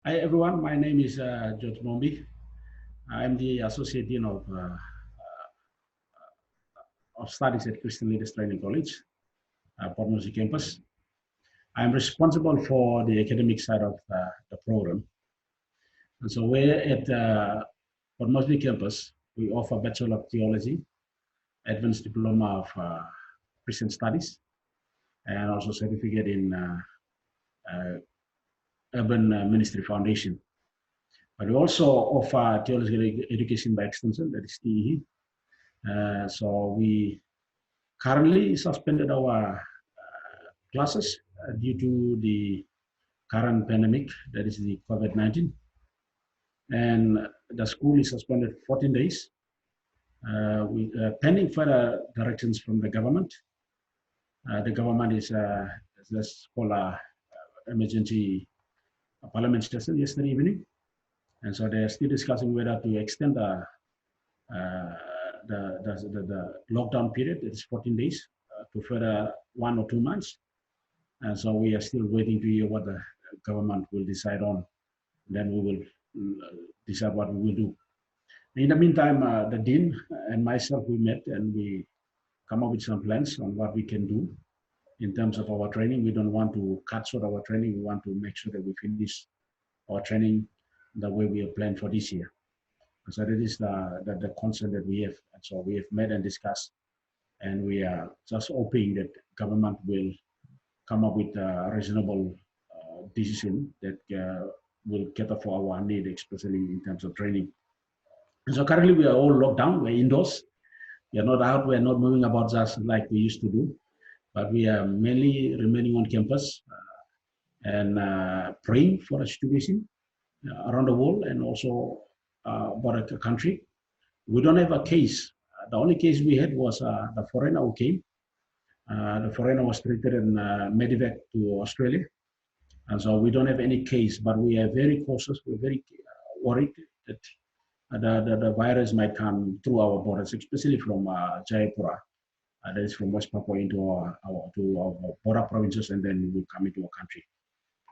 Hi everyone, my name is George Mombi. I'm the Associate Dean of Studies at Christian Leaders Training College, Port Moresby campus. I'm responsible for the academic side of the program. And so we're at Port Moresby campus. We offer Bachelor of Theology, Advanced Diploma of Christian Studies, and also certificate in uh, Urban Ministry Foundation. But we also offer theological education by extension, that is TEE. So we currently suspended our classes due to the current pandemic, that is the COVID-19. And the school is suspended 14 days, pending further directions from the government. The government is, let's call emergency parliament session yesterday evening. And so they're still discussing whether to extend uh, the lockdown period, it is 14 days, to further 1 or 2 months. And so we are still waiting to hear what the government will decide on. Then we will decide what we will do. In the meantime, the dean and myself, we met and we come up with some plans on what we can do in terms of our training. We don't want to cut short our training. We want to make sure that we finish our training the way we have planned for this year. So that is the concern that we have. And so we have met and discussed, and we are just hoping that government will come up with a reasonable decision that will cater for our need, especially in terms of training. And so currently we are all locked down. We're indoors. We are not out. We're not moving about just like we used to do. But we are mainly remaining on campus and praying for a situation around the world and also about the country. We don't have a case. The only case we had was the foreigner who came. The foreigner was treated and medevac to Australia. And so we don't have any case, but we are very cautious. We're very worried that the virus might come through our borders, especially from Jayapura, that is from West Papua into our border provinces, and then we will come into our country.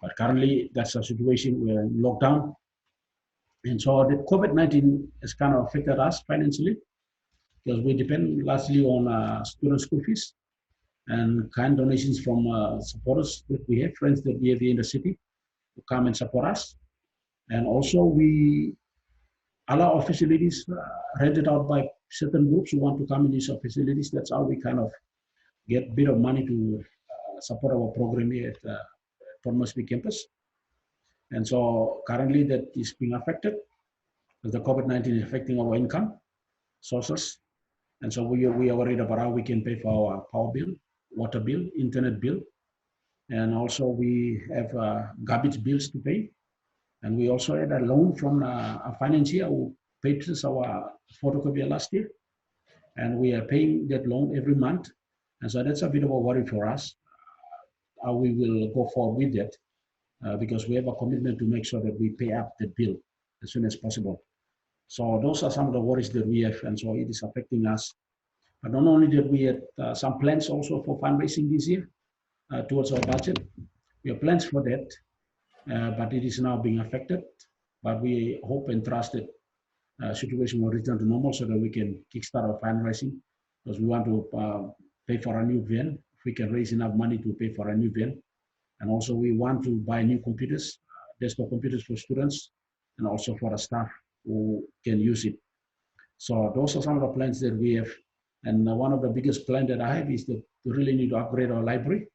But currently, that's the situation. We're in lockdown. And so the COVID-19 has kind of affected us financially because we depend largely on student school fees and kind donations from supporters that we have, friends that we have here in the city to come and support us. And also we allow our facilities rented out by certain groups who want to come and use our facilities. That's how we kind of get a bit of money to support our program here at Port Moresby campus. And so currently that is being affected because the COVID-19 is affecting our income sources. And so we are worried about how we can pay for our power bill, water bill, internet bill. And also we have garbage bills to pay. And we also had a loan from a financier who paid us our photocopier last year. And we are paying that loan every month. And so that's a bit of a worry for us, how we will go forward with that, because we have a commitment to make sure that we pay up the bill as soon as possible. So those are some of the worries that we have, and so it is affecting us. But not only that, we had some plans also for fundraising this year towards our budget. We have plans for that, but it is now being affected. But we hope and trust that situation will return to normal so that we can kickstart our fundraising, because we want to pay for a new van. If we can raise enough money to pay for a new van. And also we want to buy new computers, desktop computers for students, and also for the staff who can use it. So those are some of the plans that we have. And one of the biggest plans that I have is that we really need to upgrade our library.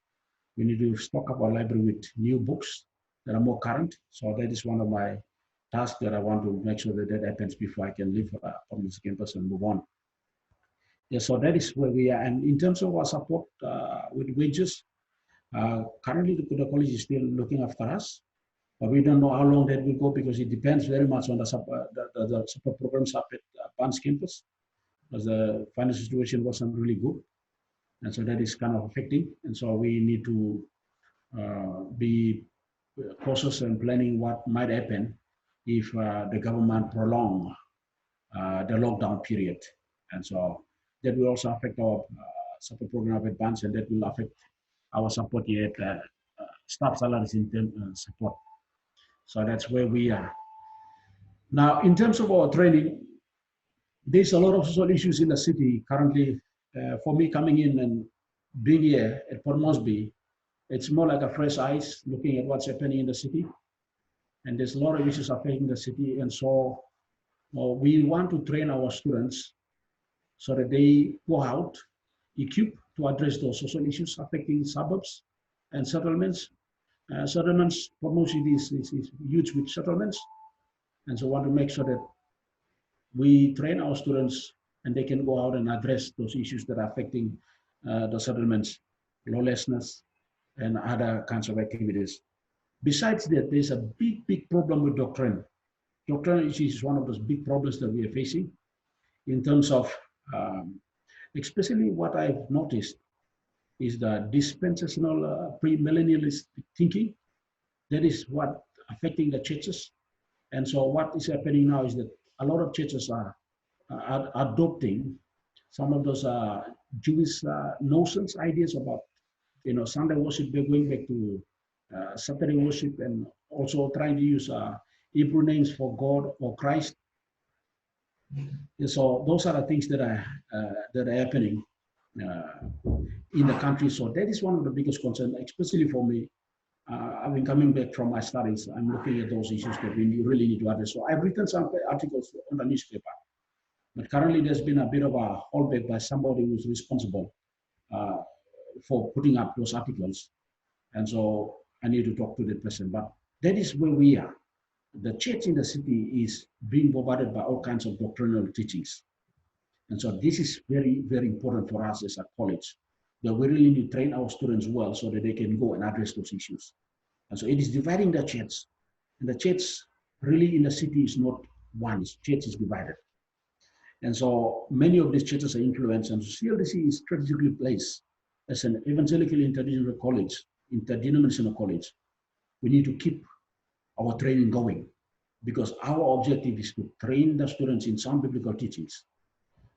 We need to stock up our library with new books that are more current. So that is one of my tasks that I want to make sure that that happens before I can leave from this campus and move on. Yeah, so that is where we are. And in terms of our support with wages, currently the college is still looking after us, but we don't know how long that will go because it depends very much on the support programs up at Barnes campus, because the financial situation wasn't really good. And so that is kind of affecting. And so we need to be cautious and planning what might happen if the government prolong the lockdown period. And so that will also affect our support program at Barnes, and that will affect our support here at staff salaries in terms support. So that's where we are. Now, in terms of our training, there's a lot of social issues in the city currently. For me coming in and being here at Port Moresby, it's more like a fresh eyes looking at what's happening in the city. And there's a lot of issues affecting the city. And so we want to train our students so that they go out equipped to address those social issues affecting suburbs and settlements. Settlements, Port Moresby is huge with settlements. And so we want to make sure that we train our students and they can go out and address those issues that are affecting the settlements, lawlessness, and other kinds of activities. Besides that, there's a big problem with doctrine. Doctrine is one of those big problems that we are facing in terms of, especially what I've noticed is the dispensational premillennialist thinking. That is what affecting the churches. And so what is happening now is that a lot of churches are adopting some of those Jewish notions, ideas about, Sunday worship, they're going back to Saturday worship, and also trying to use Hebrew names for God or Christ. And so those are the things that are happening in the country. So that is one of the biggest concerns, especially for me. I've been coming back from my studies. I'm looking at those issues that we really need to address. So I've written some articles on the newspaper, but currently there's been a bit of a holdback by somebody who's responsible for putting up those articles. And so I need to talk to that person. But that is where we are. The church in the city is being bombarded by all kinds of doctrinal teachings. And so this is very, very important for us as a college, that we really need to train our students well so that they can go and address those issues. And so it is dividing the church. And the church really in the city is not one, the church is divided. And so many of these churches are influenced, and CLDC is strategically placed as an evangelical interdenominational college. We need to keep our training going, because our objective is to train the students in sound biblical teachings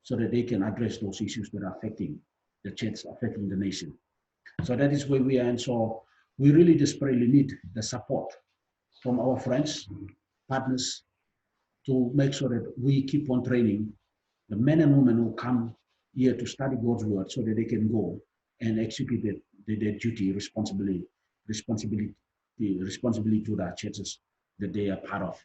so that they can address those issues that are affecting the church, affecting the nation. So that is where we are. And so we really desperately need the support from our friends, partners, to make sure that we keep on training the men and women who come here to study God's word so that they can go and execute their duty, responsibility to the churches that they are part of.